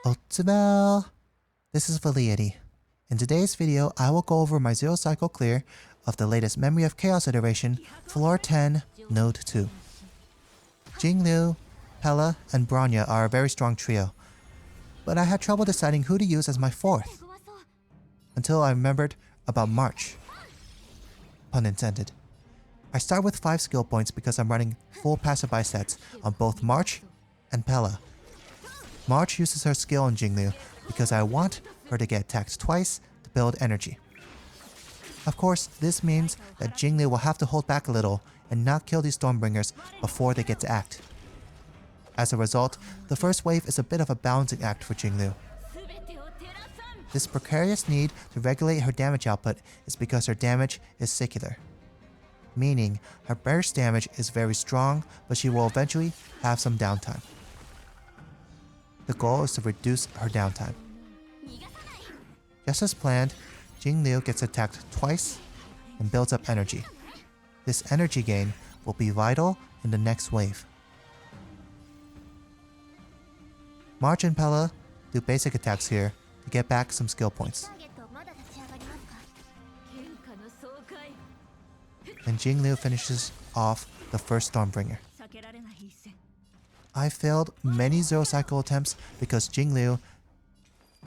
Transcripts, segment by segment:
Otsubel! This is Valiety. In today's video, I will go over my 0 cycle clear of the latest Memory of Chaos iteration, Floor 10, Node 2. Jingliu, Pella, and Bronya are a very strong trio, but I had trouble deciding who to use as my 4th, until I remembered about March. Pun intended. I start with 5 skill points because I'm running full passerby sets on both March and Pella. March uses her skill on Jingliu because I want her to get attacked twice to build energy. Of course, this means that Jingliu will have to hold back a little and not kill these Stormbringers before they get to act. As a result, the first wave is a bit of a balancing act for Jingliu. This precarious need to regulate her damage output is because her damage is secular, meaning her burst damage is very strong, but she will eventually have some downtime. The goal is to reduce her downtime. Just as planned, Jingliu gets attacked twice and builds up energy. This energy gain will be vital in the next wave. March and Pella do basic attacks here to get back some skill points. And Jingliu finishes off the first Stormbringer. I failed many 0 cycle attempts because Jingliu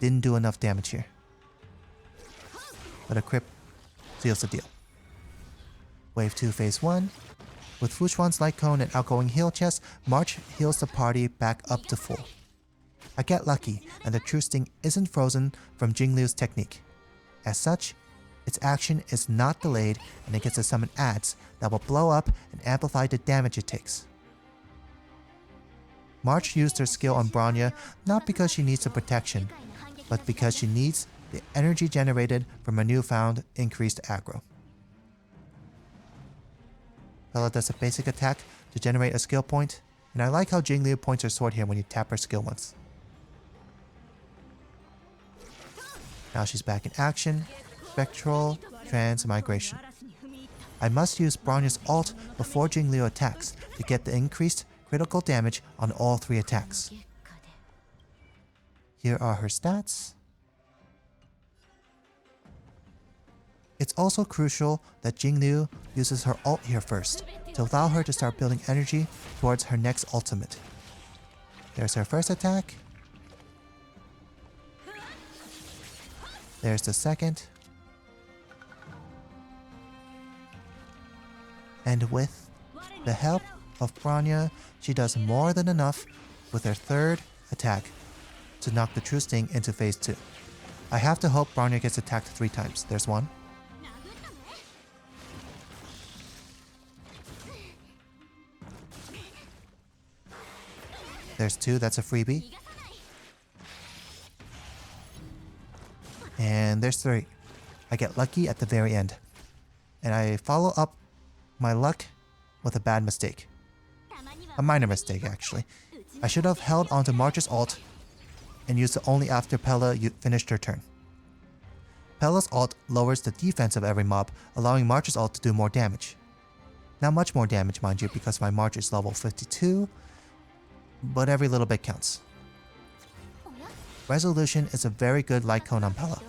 didn't do enough damage here. But a crit seals the deal. Wave 2 phase 1. With Fuxuan's light cone and outgoing heal chest, March heals the party back up to full. I get lucky and the true sting isn't frozen from Jingliu's technique. As such, its action is not delayed and it gets to summon adds that will blow up and amplify the damage it takes. March used her skill on Bronya not because she needs the protection, but because she needs the energy generated from a newfound increased aggro. Pella does a basic attack to generate a skill point, and I like how Jingliu points her sword here when you tap her skill once. Now she's back in action, Spectral Transmigration. I must use Bronya's ult before Jingliu attacks to get the increased critical damage on all 3 attacks. Here are her stats. It's also crucial that Jingliu uses her ult here first to allow her to start building energy towards her next ultimate. There's her first attack. There's the second. And with the help of Bronya, she does more than enough with her third attack to knock the true sting into phase 2. I have to hope Bronya gets attacked 3 times. There's 1. There's 2, that's a freebie. And there's 3. I get lucky at the very end. And I follow up my luck with a bad mistake. A minor mistake, actually. I should have held onto March's ult and used it only after Pella finished her turn. Pella's ult lowers the defense of every mob, allowing March's ult to do more damage. Not much more damage, mind you, because my March is level 52, but every little bit counts. Resolution is a very good light cone on Pella.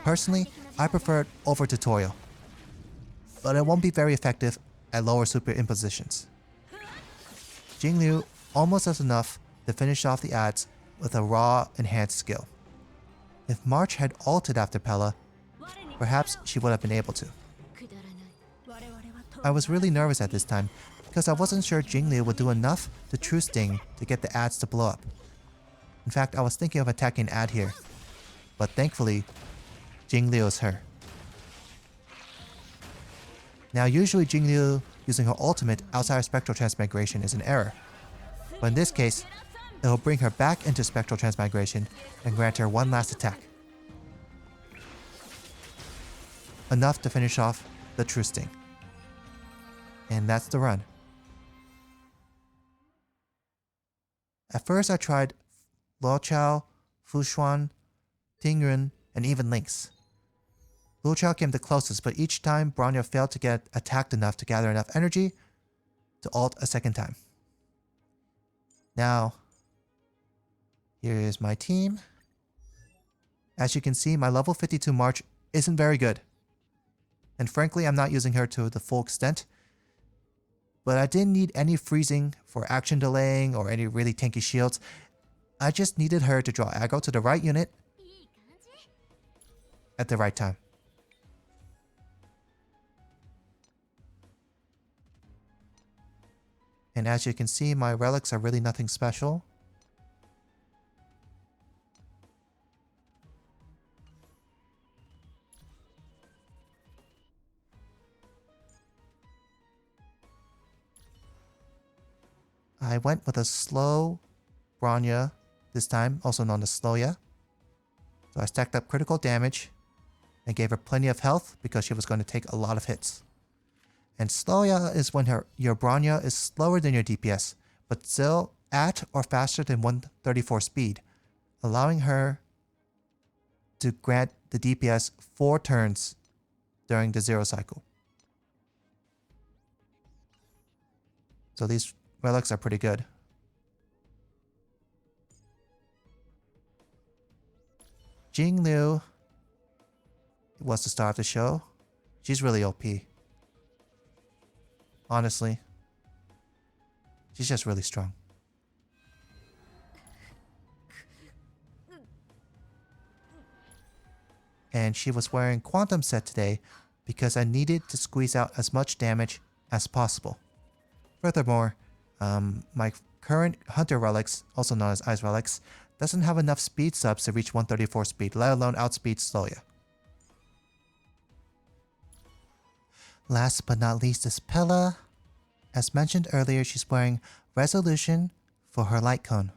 Personally, I prefer it over Tutorial, but it won't be very effective at lower superimpositions. Jingliu almost does enough to finish off the adds with a raw enhanced skill. If March had ulted after Pella, perhaps she would have been able to. I was really nervous at this time because I wasn't sure Jingliu would do enough to true sting to get the adds to blow up. In fact, I was thinking of attacking an ad here, but thankfully, Jingliu is her. Now usually Jingliu using her ultimate outside of Spectral Transmigration is an error, but in this case, it will bring her back into Spectral Transmigration and grant her 1 last attack. Enough to finish off the true sting. And that's the run. At first I tried Luochao, Fuxuan, Tingyun, and even Lynx. Luochao came the closest, but each time Bronya failed to get attacked enough to gather enough energy to ult a second time. Now, Here is my team. As you can see, my level 52 March isn't very good. And frankly, I'm not using her to the full extent. But I didn't need any freezing for action delaying or any really tanky shields. I just needed her to draw aggro to the right unit at the right time. And as you can see, my relics are really nothing special. I went with a slow Bronya this time, also known as Sloya. So I stacked up critical damage and gave her plenty of health because she was going to take a lot of hits. And Sloya is when your Bronya is slower than your DPS, but still at or faster than 134 speed, allowing her to grant the DPS 4 turns during the 0 cycle. So these relics are pretty good. Jingliu was the star of the show. She's really OP. Honestly. She's just really strong. And she was wearing Quantum Set today because I needed to squeeze out as much damage as possible. Furthermore, my current Hunter Relics, also known as Ice Relics, doesn't have enough speed subs to reach 134 speed, let alone outspeed Sloya. Last but not least is Pella. As mentioned earlier, she's wearing Resolution for her light cone.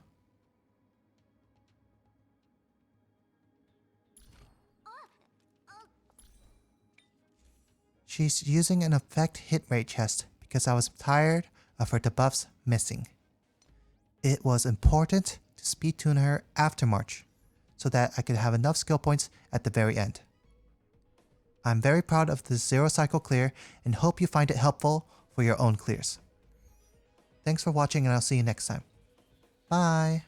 She's using an effect hit rate chest because I was tired of her debuffs missing. It was important to speed tune her after March so that I could have enough skill points at the very end. I'm very proud of this 0 cycle clear and hope you find it helpful for your own clears. Thanks for watching and I'll see you next time. Bye!